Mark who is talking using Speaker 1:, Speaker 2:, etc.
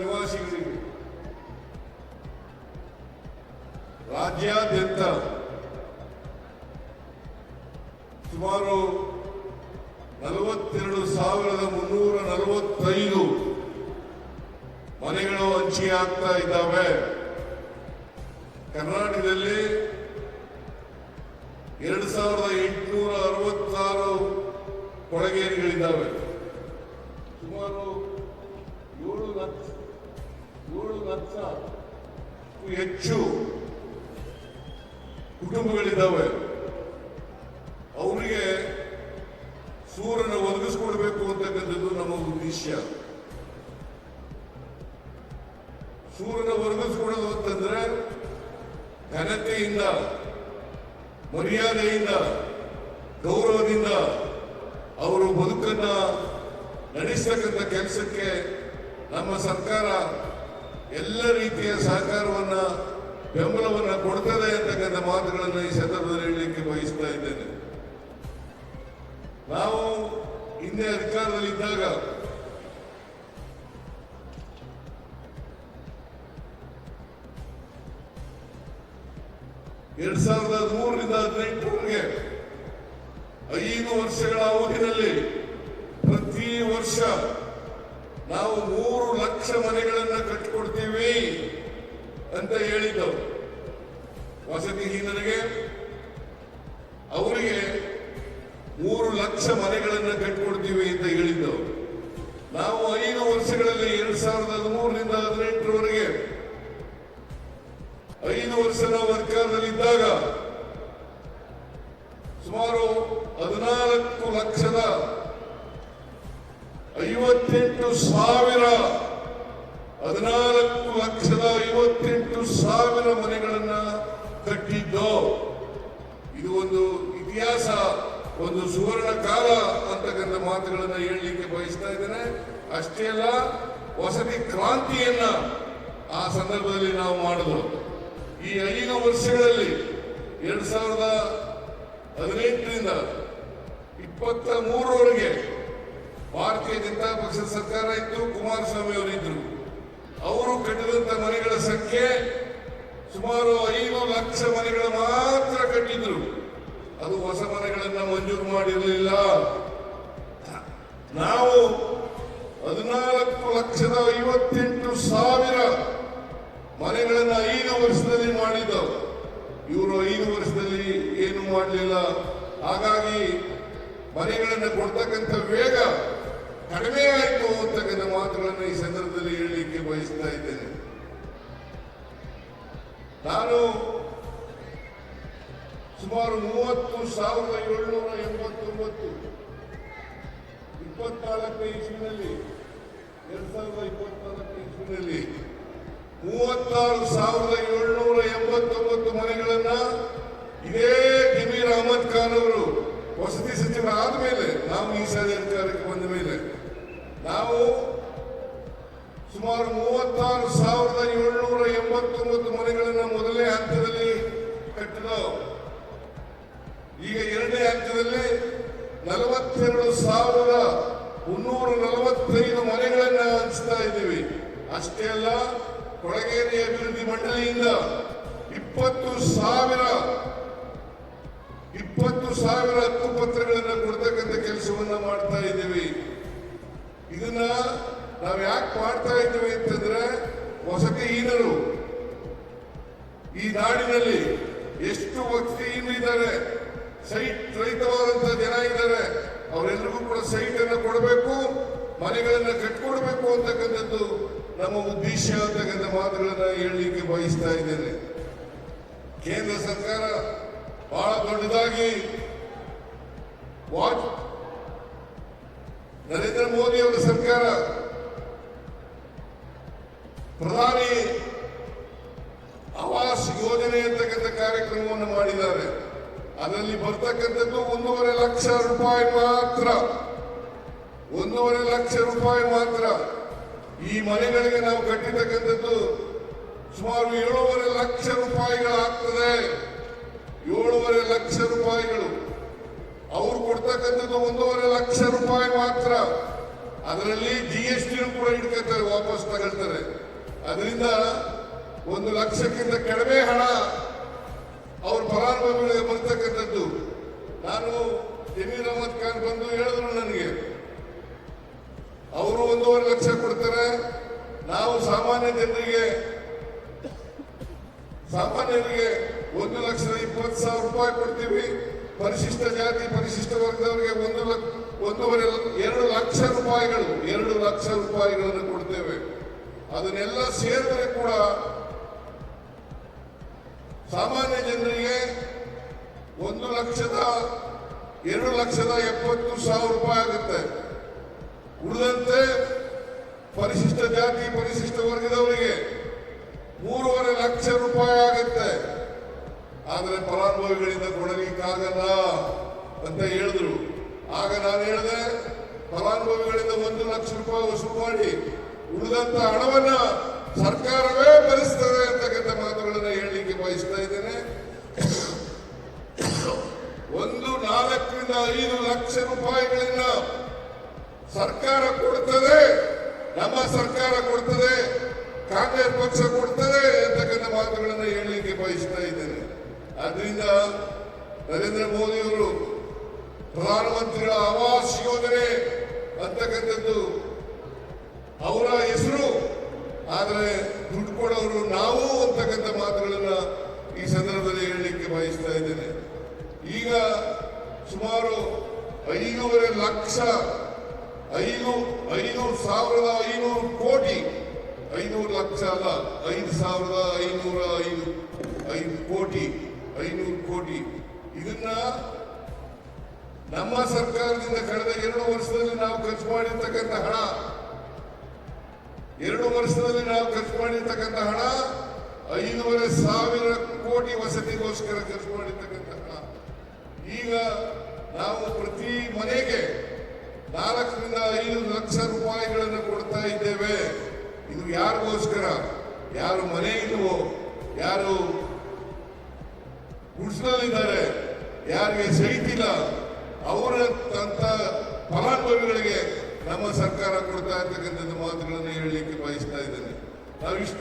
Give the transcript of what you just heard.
Speaker 1: ನಿವಾಸಿಗಳಿಗೆ ರಾಜ್ಯಾದ್ಯಂತ ಸುಮಾರು 42,345 ಮನೆಗಳು ಹಂಚಿಕೆಯಾಗ್ತಾ ಇದ್ದಾವೆ. ಕರ್ನಾಟಕದಲ್ಲಿ 2,866 ಕೊಳಗೇರಿಗಳಿದ್ದಾವೆ. ಸುಮಾರು 7 ಲಕ್ಷ ಹೆಚ್ಚು ಕುಟುಂಬಗಳಿದ್ದಾವೆ. ಅವರಿಗೆ ಸೂರನ್ನು ಒದಗಿಸ್ಕೊಡ್ಬೇಕು ಅಂತಕ್ಕಂಥದ್ದು ನಮ್ಮ ಉದ್ದೇಶ. ಸೂರನ ಒದಗಿಸ್ಕೊಡೋದು ಅಂತಂದ್ರೆ ಘನತೆಯಿಂದ, ಮರ್ಯಾದೆಯಿಂದ, ಗೌರವದಿಂದ ಅವರು ಬದುಕನ್ನ ನಡೆಸತಕ್ಕಂಥ ಕೆಲಸಕ್ಕೆ ನಮ್ಮ ಸರ್ಕಾರ ಎಲ್ಲ ರೀತಿಯ ಸಹಕಾರವನ್ನ, ಬೆಂಬಲವನ್ನ ಕೊಡ್ತದೆ ಅಂತಕ್ಕಂಥ ಮಾತುಗಳನ್ನು ಈ ಸಂದರ್ಭದಲ್ಲಿ ಹೇಳಲಿಕ್ಕೆ ಬಯಸ್ತಾ ಇದ್ದೇನೆ. ನಾವು ಹಿಂದೆ ಅಧಿಕಾರದಲ್ಲಿದ್ದಾಗ ಎರಡ್ 2013ರಿಂದ 2018ರವರೆಗೆ 5 ವರ್ಷಗಳ ಅವಧಿಯಲ್ಲಿ ಪ್ರತಿ ವರ್ಷ ನಾವು 3 ಲಕ್ಷ ಮನೆಗಳನ್ನು ಕಟ್ಟಿಕೊಡ್ತೀವಿ ಅಂತ ಹೇಳಿದ್ದವು. ವಸತಿಹೀನರಿಗೆ ಅವರಿಗೆ 3 ಲಕ್ಷ ಮನೆಗಳನ್ನು ಕಟ್ಟಿಕೊಡ್ತೀವಿ ಅಂತ ಹೇಳಿದ್ದವು. ನಾವು 5 ವರ್ಷಗಳಲ್ಲಿ 2013ರಿಂದ 2018ರವರೆಗೆ 5 ವರ್ಷ ನಾವು ಅಧಿಕಾರದಲ್ಲಿದ್ದಾಗ ಸುಮಾರು 14,58,000 ಮನೆಗಳನ್ನ ಕಟ್ಟಿದ್ದು. ಇದು ಒಂದು ಇತಿಹಾಸ, ಒಂದು ಸುವರ್ಣ ಕಾಲ ಅಂತಕ್ಕಂಥ ಮಾತುಗಳನ್ನು ಹೇಳಲಿಕ್ಕೆ ಬಯಸ್ತಾ ಇದ್ದೇನೆ. ಅಷ್ಟೇ ಅಲ್ಲ, ವಸತಿ ಕ್ರಾಂತಿಯನ್ನ ಆ ಸಂದರ್ಭದಲ್ಲಿ ನಾವು ಮಾಡಿದ್ರು. ಈ 5 ವರ್ಷಗಳಲ್ಲಿ 2018ರಿಂದ 23ರವರೆಗೆ ಭಾರತೀಯ ಜನತಾ ಪಕ್ಷದ ಸರ್ಕಾರ ಇತ್ತು, ಕುಮಾರಸ್ವಾಮಿ ಅವರಿದ್ರು. ಅವರು ಕಟ್ಟಿದಂತ ಮನೆಗಳ ಸಂಖ್ಯೆ ಸುಮಾರು 5 ಲಕ್ಷ ಮನೆಗಳ ಮಾತ್ರ ಕಟ್ಟಿದ್ರು. ಅದು ಹೊಸ ಮನೆಗಳನ್ನ ಮಂಜೂರು ಮಾಡಿರಲಿಲ್ಲ. ನಾವು 14,58,000 ಮನೆಗಳನ್ನ 5 ವರ್ಷದಲ್ಲಿ ಮಾಡಿದ್ದವು. ಇವರು 5 ವರ್ಷದಲ್ಲಿ ಏನು ಮಾಡಲಿಲ್ಲ. ಹಾಗಾಗಿ ಮನೆಗಳನ್ನು ಕೊಡ್ತಕ್ಕಂಥ ವೇಗ ಕಡಿಮೆ ಆಯಿತು ಅಂತಕ್ಕಂಥ ಮಾತುಗಳನ್ನು ಈ ಸಂದರ್ಭದಲ್ಲಿ ಹೇಳಲಿಕ್ಕೆ ಬಯಸ್ತಾ ಇದ್ದೇನೆ. ನಾನು ಸುಮಾರು 30,789 24ನೇ ಇಸ್ವಿನಲ್ಲಿ 2024 ಇಸ್ವಿನಲ್ಲಿ 36,789 ಮನೆಗಳನ್ನ ಇದೇ ಜಮೀರ್ ಅಹಮದ್ ಖಾನ್ ಅವರು ವಸತಿ ಸಚಿವರಾದ ಮೇಲೆ, ನಾವು ಈ ಸಾರಿ ಅಧಿಕಾರಕ್ಕೆ ಬಂದ ಮೇಲೆ ನಾವು ಸುಮಾರು 36,789 ಮನೆಗಳನ್ನ ಮೊದಲನೇ ಹಂತದಲ್ಲಿ ಕಟ್ಟಿದೋ. ಈಗ ಎರಡನೇ ಹಂತದಲ್ಲಿ 42,345 ಮನೆಗಳನ್ನ ಹಂಚ್ತಾ ಇದ್ದೀವಿ. ಅಷ್ಟೇ ಅಲ್ಲ, ಕೊಳಗೇರಿ ಅಭಿವೃದ್ಧಿ ಮಂಡಳಿಯಿಂದ 20,000 ಹಕ್ಕುಪತ್ರಗಳನ್ನು ಕೊಡ್ತಕ್ಕಂಥ ಕೆಲಸವನ್ನ ಮಾಡ್ತಾ ಇದ್ದೀವಿ. ಇದನ್ನ ನಾವು ಯಾಕೆ ಮಾಡ್ತಾ ಇದ್ದೀವಿ ಅಂತಂದ್ರೆ, ವಸತಿಹೀನರು ಈ ನಾಡಿನಲ್ಲಿ ಎಷ್ಟು ವಸತಿಹೀನರು ಇದ್ದಾರೆ, ಸೈಟ್ ರಹಿತವಾದಂತಹ ಜನ ಇದ್ದಾರೆ, ಅವರೆಲ್ಲರಿಗೂ ಕೂಡ ಸೈಟ್ ಅನ್ನು ಕೊಡಬೇಕು, ಮನೆಗಳನ್ನ ಕಟ್ಕೊಡ್ಬೇಕು ಅಂತಕ್ಕಂಥದ್ದು ನಮ್ಮ ಉದ್ದೇಶ ಅಂತಕ್ಕಂಥ ಮಾತುಗಳನ್ನ ಹೇಳಲಿಕ್ಕೆ ಬಯಸ್ತಾ ಇದ್ದೇನೆ. ಕೇಂದ್ರ ಸರ್ಕಾರ ಬಹಳ ದೊಡ್ಡದಾಗಿ ನರೇಂದ್ರ ಮೋದಿ ಅವರ ಸರ್ಕಾರ ಪ್ರಧಾನಿ ಆವಾಸ್ ಯೋಜನೆ ಅಂತಕ್ಕಂಥ ಕಾರ್ಯಕ್ರಮವನ್ನು ಮಾಡಿದ್ದಾರೆ. ಅದರಲ್ಲಿ ಬರ್ತಕ್ಕಂಥದ್ದು 1.5 ಲಕ್ಷ ರೂಪಾಯಿ ಮಾತ್ರ. 1.5 ಲಕ್ಷ ರೂಪಾಯಿ ಮಾತ್ರ. ಈ ಮನೆಗಳಿಗೆ ನಾವು ಕಟ್ಟಿರ್ತಕ್ಕಂಥದ್ದು ಸುಮಾರು 7.5 ಲಕ್ಷ ರೂಪಾಯಿಗಳಾಗ್ತದೆ. 7.5 ಲಕ್ಷ ರೂಪಾಯಿಗಳು. ಅವ್ರು ಕೊಡ್ತಕ್ಕಂಥದ್ದು 1.5 ಲಕ್ಷ ರೂಪಾಯಿ ಮಾತ್ರ. ಅದರಲ್ಲಿ GST ಕೂಡ ಇಟ್ಕೊತಾರೆ, ವಾಪಸ್ ತಗೊಳ್ತಾರೆ. ಅದರಿಂದ 1 ಲಕ್ಷಕ್ಕಿಂತ ಕಡಿಮೆ ಹಣ ಅವ್ರ ಫಲಾನುಭವಿಗಳಿಗೆ ಬರ್ತಕ್ಕಂಥದ್ದು. ನಾನು ಜಮೀರ್ ಅಹಮದ್ ಖಾನ್ ಬಂದು ಹೇಳಿದ್ರು ನನಗೆ, ಅವರು 1.5 ಲಕ್ಷ ಕೊಡ್ತಾರೆ, ನಾವು ಸಾಮಾನ್ಯರಿಗೆ 1,20,000 ರೂಪಾಯಿ ಕೊಡ್ತೀವಿ. ಪರಿಶಿಷ್ಟ ಜಾತಿ ಪರಿಶಿಷ್ಟ ವರ್ಗದವರಿಗೆ 2 ಲಕ್ಷ ರೂಪಾಯಿಗಳನ್ನು ಕೊಡ್ತೇವೆ. ಅದನ್ನೆಲ್ಲ ಸೇರಿದ್ರೆ ಕೂಡ ಸಾಮಾನ್ಯ ಜನರಿಗೆ 1,02,70,000 ರೂಪಾಯಿ ಆಗುತ್ತೆ. ಉಳಿದಂತೆ ಪರಿಶಿಷ್ಟ ಜಾತಿ ಪರಿಶಿಷ್ಟ ವರ್ಗದವರಿಗೆ 3.5 ಲಕ್ಷ ರೂಪಾಯಿ ಆಗುತ್ತೆ. ಆದರೆ ಫಲಾನುಭವಿಗಳಿಂದ ಕೊಡಲಿಕ್ಕಾಗಲ್ಲ ಅಂತ ಹೇಳಿದ್ರು. ಆಗ ನಾನು ಹೇಳಿದೆ, ಫಲಾನುಭವಿಗಳಿಂದ 1 ಲಕ್ಷ ರೂಪಾಯಿ ವಸೂಲು ಮಾಡಿ ಉಳಿದಂತ ಹಣವನ್ನ ಸರ್ಕಾರವೇ ಭರಿಸ್ತದೆ ಅಂತಕ್ಕಂಥ ಮಾತುಗಳನ್ನು ಹೇಳಲಿಕ್ಕೆ ಬಯಸ್ತಾ ಇದ್ದೇನೆ. 4 ರಿಂದ 5 ಲಕ್ಷ ರೂಪಾಯಿಗಳನ್ನ ಸರ್ಕಾರ ಕೊಡ್ತದೆ, ನಮ್ಮ ಸರ್ಕಾರ ಕೊಡ್ತದೆ, ಕಾಂಗ್ರೆಸ್ ಪಕ್ಷ ಕೊಡ್ತದೆ ಅಂತಕ್ಕಂಥ ಮಾತುಗಳನ್ನು ಹೇಳಲಿಕ್ಕೆ ಬಯಸ್ತಾ ಇದ್ದೇನೆ. ಆದ್ರಿಂದ ನರೇಂದ್ರ ಮೋದಿಯವರು ಪ್ರಧಾನಮಂತ್ರಿಗಳ ಆವಾಸ್ ಯೋಜನೆ ಅಂತಕ್ಕಂಥದ್ದು ಅವರ ಹೆಸರು, ಆದರೆ ದುಡ್ಡು ಕೊಡೋರು ನಾವು ಅಂತಕ್ಕಂಥ ಮಾತುಗಳನ್ನ ಈ ಸಂದರ್ಭದಲ್ಲಿ ಹೇಳಲಿಕ್ಕೆ ಬಯಸ್ತಾ ಇದ್ದೇನೆ. ಈಗ ಸುಮಾರು 5.5 ಲಕ್ಷ 5,500 ಕೋಟಿ, 500 ಲಕ್ಷ ಅಲ್ಲ, 5,505 ಕೋಟಿ, 500 ಕೋಟಿ. ಇದನ್ನ ನಮ್ಮ ಸರ್ಕಾರದಿಂದ ಕಳೆದ 2 ವರ್ಷದಲ್ಲಿ ನಾವು ಖರ್ಚು ಮಾಡಿರ್ತಕ್ಕಂಥ ಹಣ, 2 ವರ್ಷದಲ್ಲಿ ನಾವು ಖರ್ಚು ಮಾಡಿರ್ತಕ್ಕಂಥ ಹಣ 5,500 ಕೋಟಿ ವಸತಿಗೋಸ್ಕರ ಖರ್ಚು ಮಾಡಿರ್ತಕ್ಕಂಥ ಹಣ. ಈಗ ನಾವು ಪ್ರತಿ ಮನೆಗೆ 4 ರಿಂದ 5 ಲಕ್ಷ ರೂಪಾಯಿಗಳನ್ನು ಕೊಡ್ತಾ ಇದ್ದೇವೆ. ಇದು ಯಾರಿಗೋಸ್ಕರ? ಯಾರು ಮನೆ ಇಲ್ವೋ, ಯಾರು ಗುಡ್ಸ್ನಲ್ಲಿದ್ದಾರೆ, ಯಾರಿಗೆ ಸೈಟ್ ಇಲ್ಲ, ಅವರ ಫಲಾನುಭವಿಗಳಿಗೆ ನಮ್ಮ ಸರ್ಕಾರ ಕೊಡ್ತಾ ಇರ್ತಕ್ಕಂಥದ್ದು ಮಾತುಗಳನ್ನು ಹೇಳಲಿಕ್ಕೆ ಬಯಸ್ತಾ ಇದ್ದೇನೆ. ನಾವು ಇಷ್ಟ